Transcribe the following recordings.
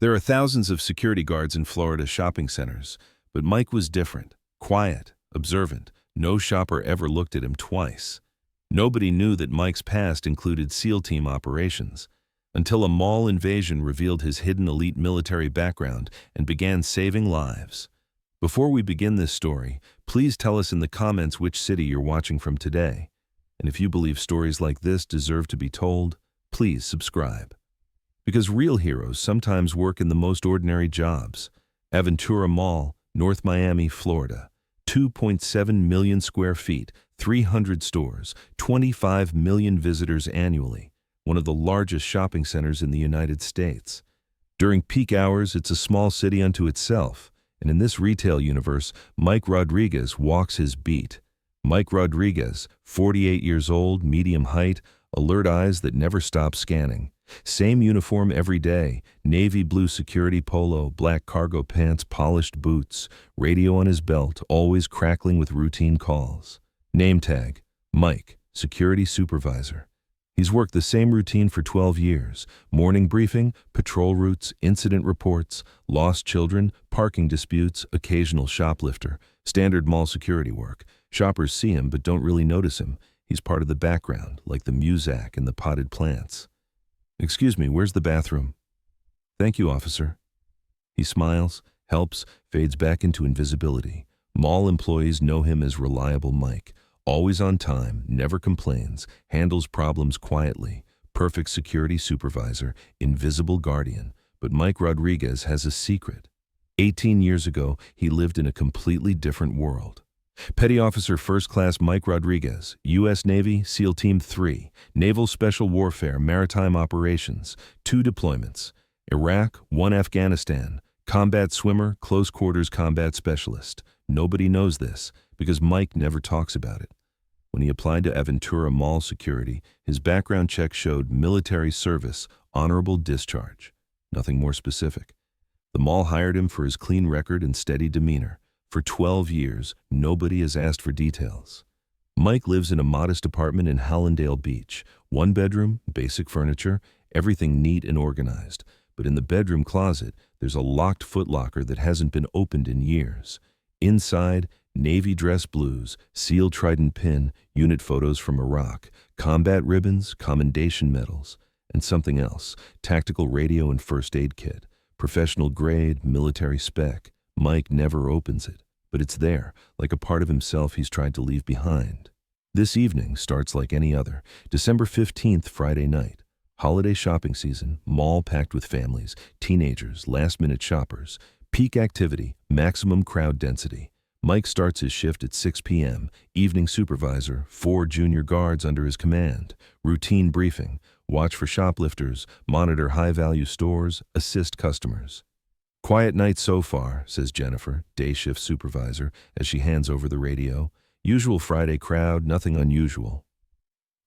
There are thousands of security guards in Florida shopping centers, but Mike was different, quiet, observant. No shopper ever looked at him twice. Nobody knew that Mike's past included SEAL team operations, until a mall invasion revealed his hidden elite military background and began saving lives. Before we begin this story, please tell us in the comments which city you're watching from today. And if you believe stories like this deserve to be told, please subscribe. Because real heroes sometimes work in the most ordinary jobs. Aventura Mall, North Miami, Florida. 2.7 million square feet, 300 stores, 25 million visitors annually. One of the largest shopping centers in the United States. During peak hours, it's a small city unto itself. And in this retail universe, Mike Rodriguez walks his beat. Mike Rodriguez, 48 years old, medium height, alert eyes that never stop scanning. Same uniform every day, navy blue security polo, black cargo pants, polished boots, radio on his belt, always crackling with routine calls. Name tag, Mike, security supervisor. He's worked the same routine for 12 years. Morning briefing, patrol routes, incident reports, lost children, parking disputes, occasional shoplifter, standard mall security work. Shoppers see him but don't really notice him. He's part of the background, like the muzak and the potted plants. Excuse me, where's the bathroom? Thank you, officer. He smiles, helps, fades back into invisibility. Mall employees know him as Reliable Mike. Always on time, never complains, handles problems quietly, perfect security supervisor, invisible guardian. But Mike Rodriguez has a secret. 18 years ago, he lived in a completely different world. Petty Officer First Class Mike Rodriguez, U.S. Navy, SEAL Team 3, Naval Special Warfare, Maritime Operations, 2 deployments, Iraq, 1 Afghanistan, combat swimmer, close quarters combat specialist. Nobody knows this, because Mike never talks about it. When he applied to Aventura Mall security, his background check showed military service, honorable discharge. Nothing more specific. The mall hired him for his clean record and steady demeanor. For 12 years, nobody has asked for details. Mike lives in a modest apartment in Hallandale Beach. 1 bedroom, basic furniture, everything neat and organized. But in the bedroom closet, there's a locked footlocker that hasn't been opened in years. Inside, navy dress blues, SEAL Trident pin, unit photos from Iraq, combat ribbons, commendation medals, and something else, tactical radio and first aid kit, professional grade, military spec. Mike never opens it, but it's there, like a part of himself he's tried to leave behind. This evening starts like any other, December 15th, Friday night. Holiday shopping season, mall packed with families, teenagers, last-minute shoppers, peak activity, maximum crowd density. Mike starts his shift at 6 p.m., evening supervisor, 4 junior guards under his command, routine briefing, watch for shoplifters, monitor high-value stores, assist customers. Quiet night so far, says Jennifer, day shift supervisor, as she hands over the radio. Usual Friday crowd, nothing unusual.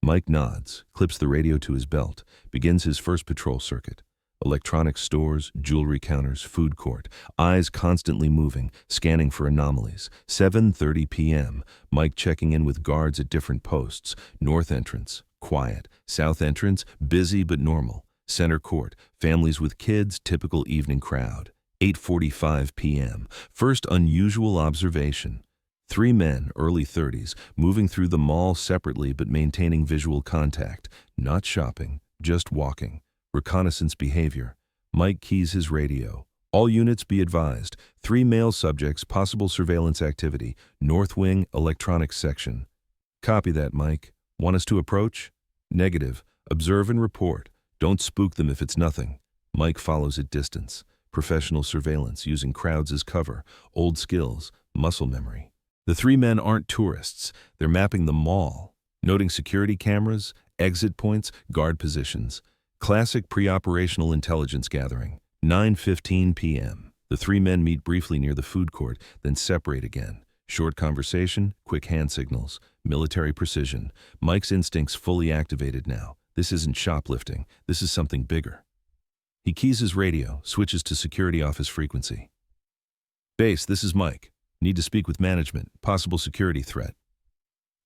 Mike nods, clips the radio to his belt, begins his first patrol circuit. Electronics stores, jewelry counters, food court, eyes constantly moving, scanning for anomalies. 7:30 p.m., Mike checking in with guards at different posts. North entrance, quiet. South entrance, busy but normal. Center court, families with kids, typical evening crowd. 8:45 p.m., first unusual observation. 3 men, early 30s, moving through the mall separately but maintaining visual contact. Not shopping, just walking. Reconnaissance behavior. Mike keys his radio. All units be advised. 3 male subjects, possible surveillance activity. North wing, electronics section. Copy that, Mike. Want us to approach? Negative. Observe and report. Don't spook them if it's nothing. Mike follows at distance. Professional surveillance, using crowds as cover. Old skills, muscle memory. The 3 men aren't tourists. They're mapping the mall. Noting security cameras, exit points, guard positions. Classic pre-operational intelligence gathering. 9:15 p.m. The 3 men meet briefly near the food court, then separate again. Short conversation, quick hand signals, military precision. Mike's instincts fully activated now. This isn't shoplifting. This is something bigger. He keys his radio, switches to security office frequency. Base, this is Mike. Need to speak with management. Possible security threat.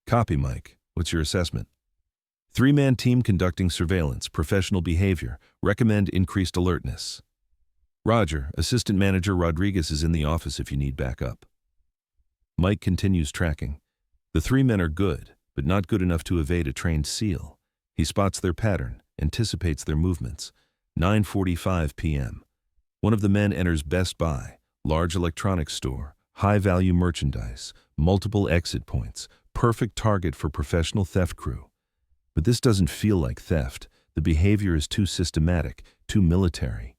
Copy, Mike. What's your assessment? 3-man team conducting surveillance, professional behavior. Recommend increased alertness. Roger, Assistant Manager Rodriguez is in the office if you need backup. Mike continues tracking. The three men are good, but not good enough to evade a trained SEAL. He spots their pattern, anticipates their movements. 9:45 p.m. One of the men enters Best Buy, large electronics store, high-value merchandise, multiple exit points, perfect target for professional theft crew. But this doesn't feel like theft. The behavior is too systematic, too military.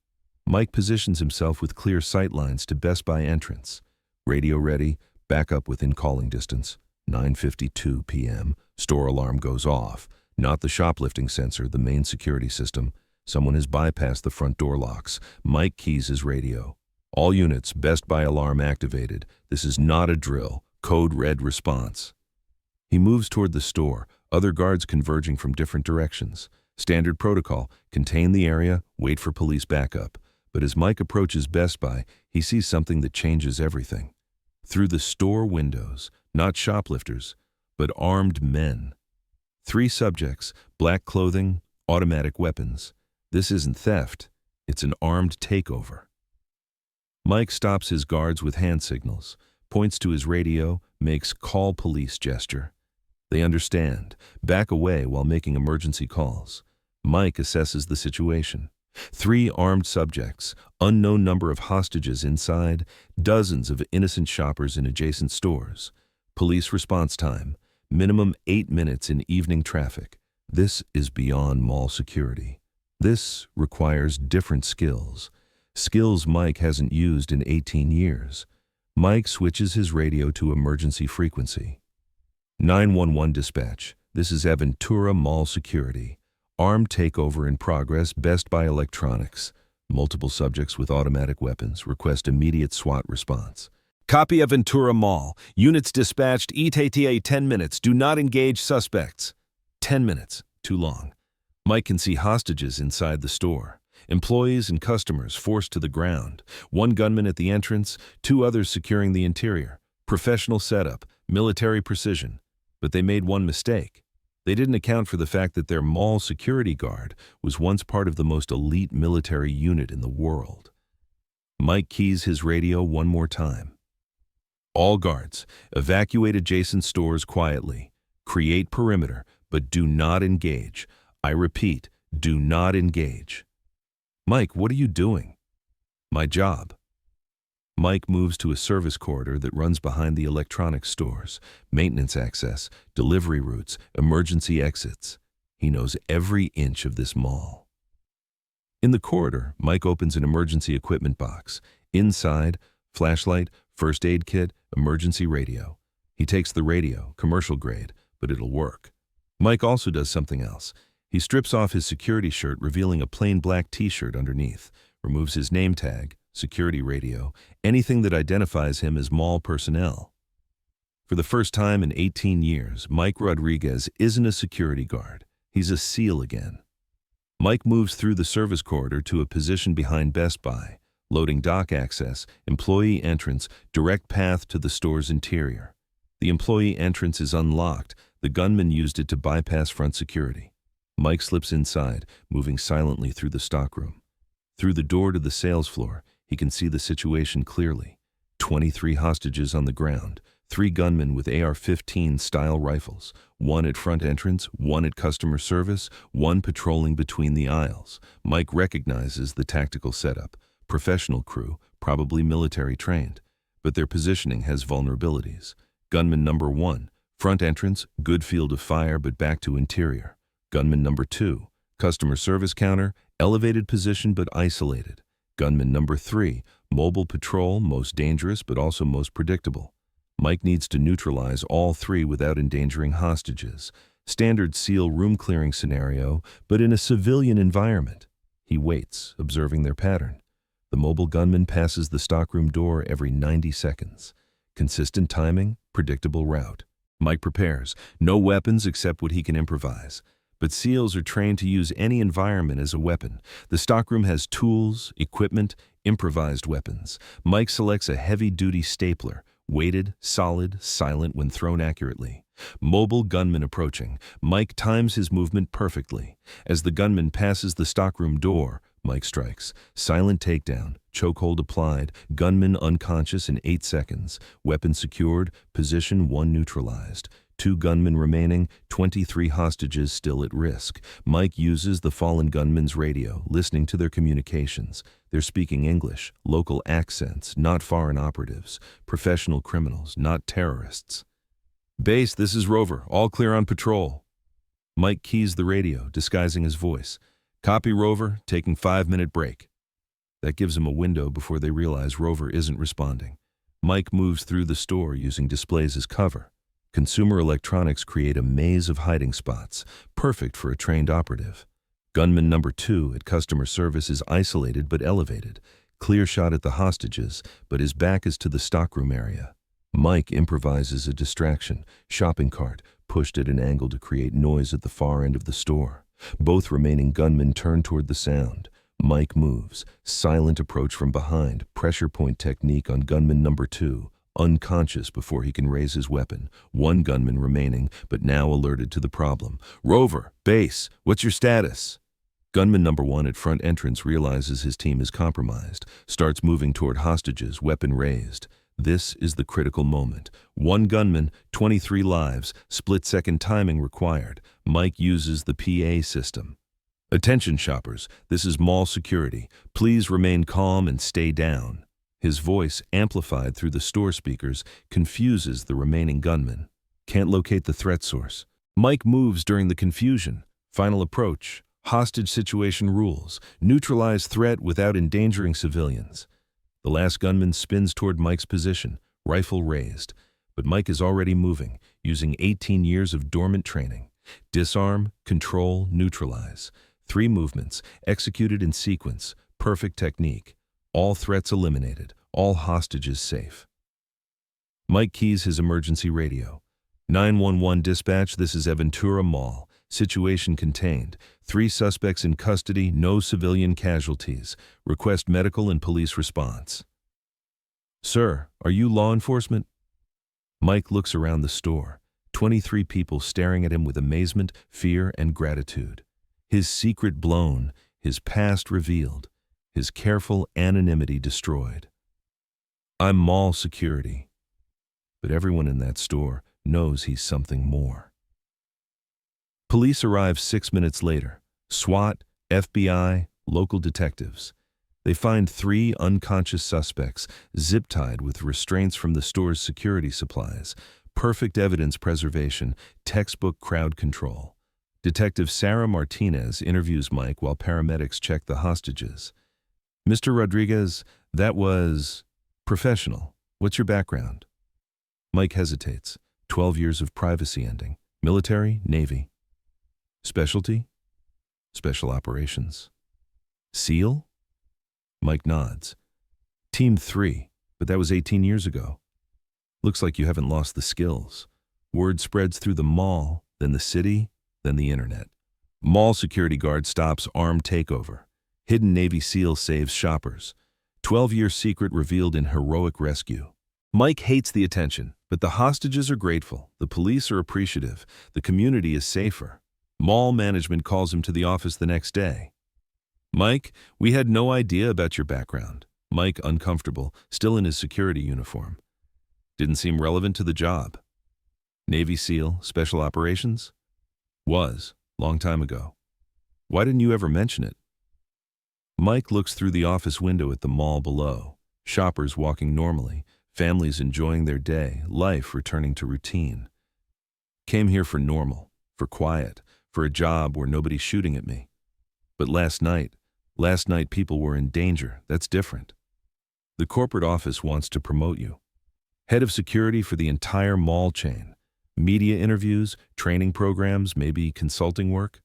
Mike positions himself with clear sight lines to Best Buy entrance. Radio ready, backup within calling distance. 9:52 p.m. Store alarm goes off. Not the shoplifting sensor, the main security system. Someone has bypassed the front door locks. Mike keys his radio. All units, Best Buy alarm activated. This is not a drill. Code red response. He moves toward the store, other guards converging from different directions. Standard protocol, contain the area, wait for police backup. But as Mike approaches Best Buy, he sees something that changes everything. Through the store windows, not shoplifters, but armed men. 3 subjects, black clothing, automatic weapons. This isn't theft, it's an armed takeover. Mike stops his guards with hand signals, points to his radio, makes call police gesture. They understand, back away while making emergency calls. Mike assesses the situation. 3 armed subjects, unknown number of hostages inside, dozens of innocent shoppers in adjacent stores. Police response time, minimum 8 minutes in evening traffic. This is beyond mall security. This requires different skills. Skills Mike hasn't used in 18 years. Mike switches his radio to emergency frequency. 911 dispatch. This is Aventura Mall security. Armed takeover in progress, Best Buy Electronics. Multiple subjects with automatic weapons. Request immediate SWAT response. Copy Aventura Mall. Units dispatched. ETA 10 minutes. Do not engage suspects. 10 minutes. Too long. Mike can see hostages inside the store. Employees and customers forced to the ground. 1 gunman at the entrance, 2 others securing the interior. Professional setup, military precision. But they made one mistake. They didn't account for the fact that their mall security guard was once part of the most elite military unit in the world. Mike keys his radio one more time. All guards, evacuate adjacent stores quietly. Create perimeter, but do not engage. I repeat, do not engage. Mike, what are you doing? My job. Mike moves to a service corridor that runs behind the electronics stores, maintenance access, delivery routes, emergency exits. He knows every inch of this mall. In the corridor, Mike opens an emergency equipment box. Inside, flashlight, first aid kit, emergency radio. He takes the radio, commercial grade, but it'll work. Mike also does something else. He strips off his security shirt, revealing a plain black t-shirt underneath, removes his name tag, security radio, anything that identifies him as mall personnel. For the first time in 18 years, Mike Rodriguez isn't a security guard. He's a SEAL again. Mike moves through the service corridor to a position behind Best Buy, loading dock access, employee entrance, direct path to the store's interior. The employee entrance is unlocked. The gunman used it to bypass front security. Mike slips inside, moving silently through the stockroom. Through the door to the sales floor, he can see the situation clearly. 23 hostages on the ground, 3 gunmen with AR-15 style rifles, 1 at front entrance, 1 at customer service, 1 patrolling between the aisles. Mike recognizes the tactical setup. Professional crew, probably military trained, but their positioning has vulnerabilities. Gunman number 1, front entrance, good field of fire but back to interior. Gunman number 2, customer service counter, elevated position but isolated. Gunman number 3, mobile patrol, most dangerous but also most predictable. Mike needs to neutralize all 3 without endangering hostages. Standard SEAL room clearing scenario, but in a civilian environment. He waits, observing their pattern. The mobile gunman passes the stockroom door every 90 seconds. Consistent timing, predictable route. Mike prepares, no weapons except what he can improvise. But SEALs are trained to use any environment as a weapon. The stockroom has tools, equipment, improvised weapons. Mike selects a heavy-duty stapler, weighted, solid, silent when thrown accurately. Mobile gunman approaching. Mike times his movement perfectly. As the gunman passes the stockroom door, Mike strikes. Silent takedown, chokehold applied, gunman unconscious in 8 seconds, weapon secured, position 1 neutralized. 2 gunmen remaining, 23 hostages still at risk. Mike uses the fallen gunman's radio, listening to their communications. They're speaking English, local accents, not foreign operatives, professional criminals, not terrorists. "Base, this is Rover, all clear on patrol." Mike keys the radio, disguising his voice. "Copy, Rover, taking 5-minute break." That gives him a window before they realize Rover isn't responding. Mike moves through the store using displays as cover. Consumer electronics create a maze of hiding spots, perfect for a trained operative. Gunman number 2 at customer service is isolated but elevated. Clear shot at the hostages, but his back is to the stockroom area. Mike improvises a distraction, shopping cart, pushed at an angle to create noise at the far end of the store. Both remaining gunmen turn toward the sound. Mike moves, silent approach from behind, pressure point technique on gunman number 2. Unconscious before he can raise his weapon. 1 gunman remaining, but now alerted to the problem. "Rover, base, what's your status?" Gunman number 1 at front entrance realizes his team is compromised, starts moving toward hostages, weapon raised. This is the critical moment. 1 gunman, 23 lives, split-second timing required. Mike uses the PA system. "Attention shoppers, this is mall security. Please remain calm and stay down." His voice, amplified through the store speakers, confuses the remaining gunmen. Can't locate the threat source. Mike moves during the confusion. Final approach. Hostage situation rules. Neutralize threat without endangering civilians. The last gunman spins toward Mike's position, rifle raised. But Mike is already moving, using 18 years of dormant training. Disarm, control, neutralize. 3 movements, executed in sequence. Perfect technique. All threats eliminated, all hostages safe. Mike keys his emergency radio. 911 dispatch, this is Aventura Mall. Situation contained. 3 suspects in custody, no civilian casualties. Request medical and police response. "Sir, are you law enforcement?" Mike looks around the store. 23 people staring at him with amazement, fear, and gratitude. His secret blown, his past revealed. His careful anonymity destroyed. "I'm mall security." But everyone in that store knows he's something more. Police arrive 6 minutes later. SWAT, FBI, local detectives. They find 3 unconscious suspects, zip-tied with restraints from the store's security supplies. Perfect evidence preservation, textbook crowd control. Detective Sarah Martinez interviews Mike while paramedics check the hostages. "Mr. Rodriguez, that was professional. What's your background?" Mike hesitates. 12 years of privacy ending. Military, Navy. Specialty? Special operations. SEAL? Mike nods. Team 3, but that was 18 years ago. Looks like you haven't lost the skills. Word spreads through the mall, then the city, then the internet. Mall security guard stops armed takeover. Hidden Navy SEAL saves shoppers. 12-year secret revealed in heroic rescue. Mike hates the attention, but the hostages are grateful. The police are appreciative. The community is safer. Mall management calls him to the office the next day. "Mike, we had no idea about your background." Mike, uncomfortable, still in his security uniform. "Didn't seem relevant to the job." "Navy SEAL, special operations?" "Was, long time ago." "Why didn't you ever mention it?" Mike looks through the office window at the mall below. Shoppers walking normally, families enjoying their day, life returning to routine. Came here for normal, for quiet, for a job where nobody's shooting at me. But last night people were in danger. That's different. The corporate office wants to promote you. Head of security for the entire mall chain. Media interviews, training programs, maybe consulting work.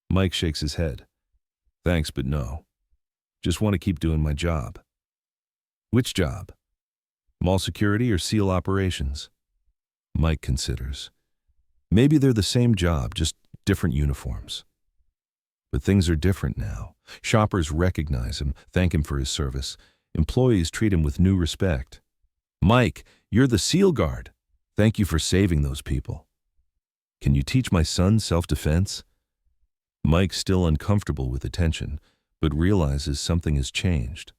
Mike shakes his head. "Thanks, but no. Just want to keep doing my job." "Which job? Mall security or SEAL operations?" Mike considers. Maybe they're the same job, just different uniforms. But things are different now. Shoppers recognize him, thank him for his service. Employees treat him with new respect. "Mike, you're the SEAL guard. Thank you for saving those people." "Can you teach my son self-defense?" Mike's still uncomfortable with attention, but realizes something has changed.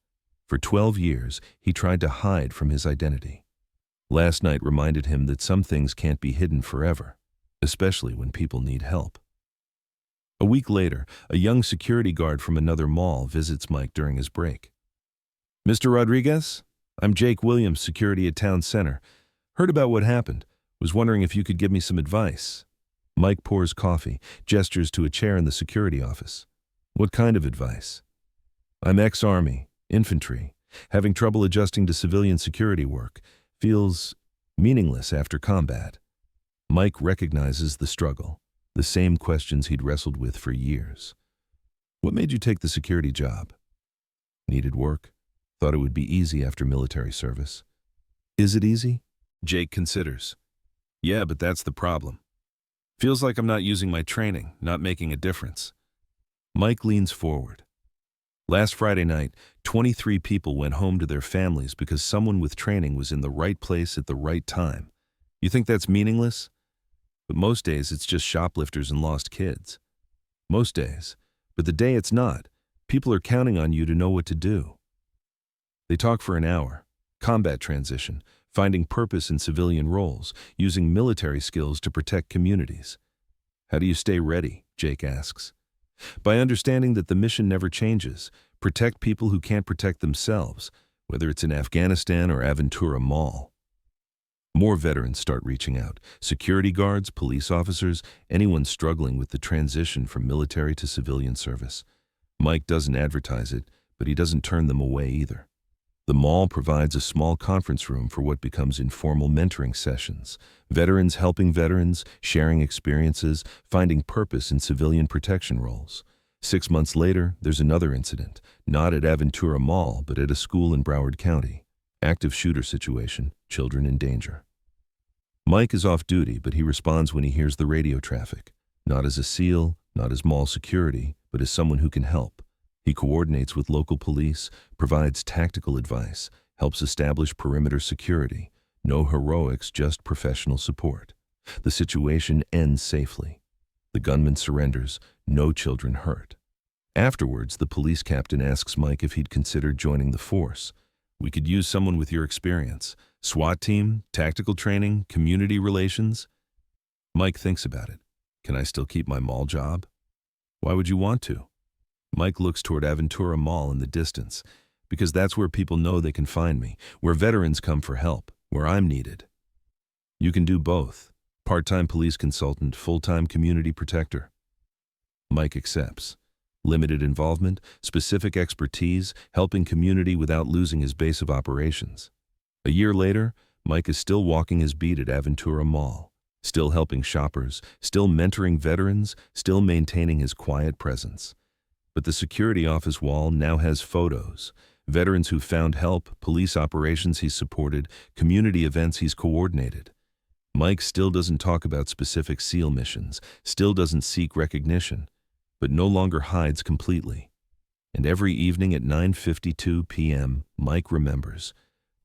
For 12 years, he tried to hide from his identity. Last night reminded him that some things can't be hidden forever, especially when people need help. A week later, a young security guard from another mall visits Mike during his break. "Mr. Rodriguez? I'm Jake Williams, security at Town Center. Heard about what happened. Was wondering if you could give me some advice." Mike pours coffee, gestures to a chair in the security office. "What kind of advice?" "I'm ex-Army, infantry, having trouble adjusting to civilian security work. Feels meaningless after combat." Mike recognizes the struggle, the same questions he'd wrestled with for years. "What made you take the security job?" "Needed work. Thought it would be easy after military service." "Is it easy?" Jake considers. "Yeah, but that's the problem. Feels like I'm not using my training, not making a difference." Mike leans forward. "Last Friday night, 23 people went home to their families because someone with training was in the right place at the right time. You think that's meaningless? But most days it's just shoplifters and lost kids. Most days. But the day it's not, people are counting on you to know what to do." They talk for an hour. Combat transition, finding purpose in civilian roles, using military skills to protect communities. "How do you stay ready?" Jake asks. "By understanding that the mission never changes. Protect people who can't protect themselves, whether it's in Afghanistan or Aventura Mall." More veterans start reaching out. Security guards, police officers, anyone struggling with the transition from military to civilian service. Mike doesn't advertise it, but he doesn't turn them away either. The mall provides a small conference room for what becomes informal mentoring sessions. Veterans helping veterans, sharing experiences, finding purpose in civilian protection roles. 6 months later, there's another incident, not at Aventura Mall, but at a school in Broward County. Active shooter situation, children in danger. Mike is off duty, but he responds when he hears the radio traffic. Not as a SEAL, not as mall security, but as someone who can help. He coordinates with local police, provides tactical advice, helps establish perimeter security. No heroics, just professional support. The situation ends safely. The gunman surrenders, no children hurt. Afterwards, the police captain asks Mike if he'd considered joining the force. "We could use someone with your experience. SWAT team, tactical training, community relations." Mike thinks about it. "Can I still keep my mall job?" "Why would you want to?" Mike looks toward Aventura Mall in the distance, "Because that's where people know they can find me, where veterans come for help, where I'm needed." "You can do both. Part-time police consultant, full-time community protector." Mike accepts. Limited involvement, specific expertise, helping community without losing his base of operations. A year later, Mike is still walking his beat at Aventura Mall, still helping shoppers, still mentoring veterans, still maintaining his quiet presence. But the security office wall now has photos, veterans who found help, police operations he's supported, community events he's coordinated. Mike still doesn't talk about specific SEAL missions, still doesn't seek recognition, but no longer hides completely. And every evening at 9:52 p.m., Mike remembers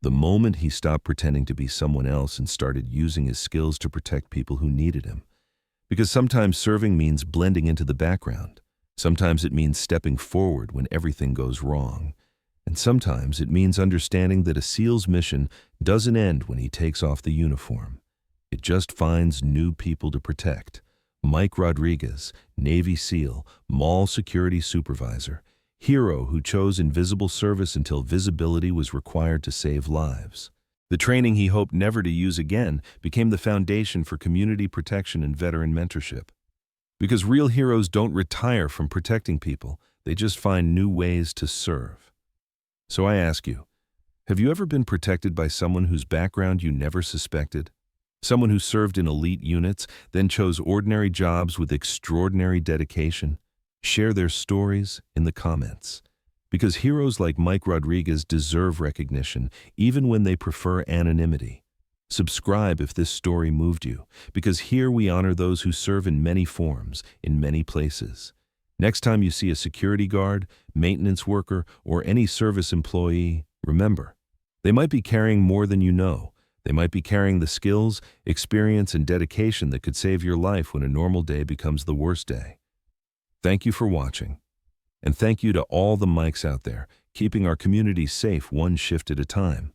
the moment he stopped pretending to be someone else and started using his skills to protect people who needed him. Because sometimes serving means blending into the background. Sometimes it means stepping forward when everything goes wrong. And sometimes it means understanding that a SEAL's mission doesn't end when he takes off the uniform. It just finds new people to protect. Mike Rodriguez, Navy SEAL, mall security supervisor, hero who chose invisible service until visibility was required to save lives. The training he hoped never to use again became the foundation for community protection and veteran mentorship. Because real heroes don't retire from protecting people, they just find new ways to serve. So I ask you, have you ever been protected by someone whose background you never suspected? Someone who served in elite units, then chose ordinary jobs with extraordinary dedication? Share their stories in the comments. Because heroes like Mike Rodriguez deserve recognition, even when they prefer anonymity. Subscribe if this story moved you, because here we honor those who serve in many forms, in many places. Next time you see a security guard, maintenance worker, or any service employee, remember, they might be carrying more than you know. They might be carrying the skills, experience, and dedication that could save your life when a normal day becomes the worst day. Thank you for watching. And thank you to all the Mikes out there. keeping our community safe one shift at a time.